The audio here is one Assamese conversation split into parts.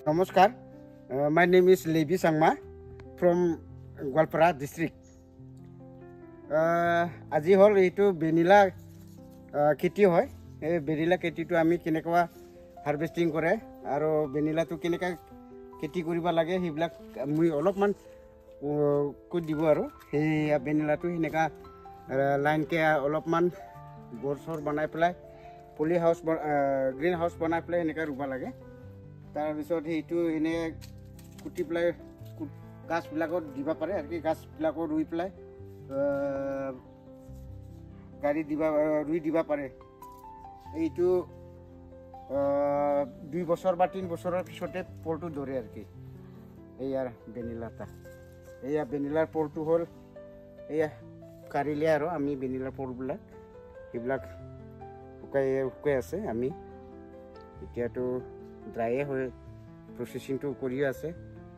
Namaskar, my name is Levi Sangma from Gwalpara district. আজি হল এইটো বেনিলা খেতি হয় এই বেনিলা খেতিটো আমি কেনেকুৱা হাৰভেস্টিং কৰে আৰু বেনিলাটো কেনেকা খেতি কৰিব লাগে সেইবিলাক মই অলপমান কৈ দিব আৰু সেই বেনিলাটো হেনেকা লাইন কে অলপমান গছৰ বনাই পেলাই পলি হাউস গ্ৰীন হাউস বনাই পেলাই হেনেকা ৰুবা লাগে তাৰ পিছত এইটো এনে কুটি পেলাই গাছ বিলাকত দিবা পাৰে আৰু কি গাছ বিলাকত ৰুই পেলাই গাড়ী দিবা ৰুই দিবা পাৰে এইটো 2 বছৰ বা 3 বছৰৰ পিছতে পলটো ধৰে আৰু কি এইয়াৰ বেনিলাটা এইয়া বেনিলাৰ পলটো হল এইয়া কাৰিলে আৰু আমি বেনিলাৰ পলবিলাক এইবিলাক শুকাই আছে আমি এতিয়াতো ড্ৰাই হৈ প্ৰসেসিংটো কৰি আছে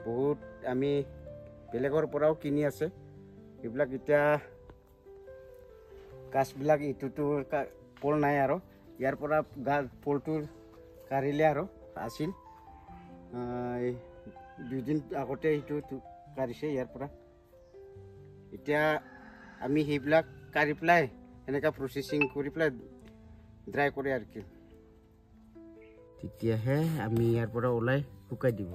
বহুত আমি বেলেগৰ পৰাও কিনি আছে এইবিলাক এতিয়া গাছবিলাক ইটোটো পল নাই আৰু ইয়াৰ পৰা পলটো কাৰিলে আৰু আছিল দুদিন আগতে এইটো কাৰিছে ইয়াৰ পৰা এতিয়া আমি সেইবিলাক কাৰি পেলাই এনেকা প্ৰসেসিং কৰি পেলাই ড্ৰাই কৰে আৰু কি তেতিয়াহে আমি ইয়াৰ পৰা ওলাই শুকাই দিব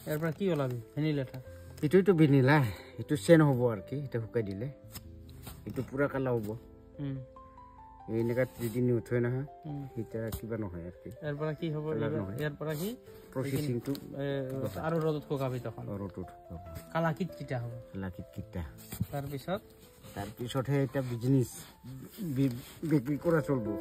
ইয়াৰ পৰা কি ওলাবি ভেনিলাটা এইটোতো ভেনিলা এইটো চেন হ'ব আৰু কি এটা শুকাই দিলে এইটো পুৰা কালা হ'ব এনেকা দুদিন উঠে নহয় এটা কিবা নহয় আৰু কি ইয়াৰ পৰা কি হ'ব ইয়াৰ পৰা কি প্ৰসেসিংটো আৰু ৰ'দত শুকাবি তখন ৰ'দত শুকাব কালা কিটা হ'ব কালা কিটা তাৰপিছতহে এটা বিজনেস বিক্ৰি কৰা চলবো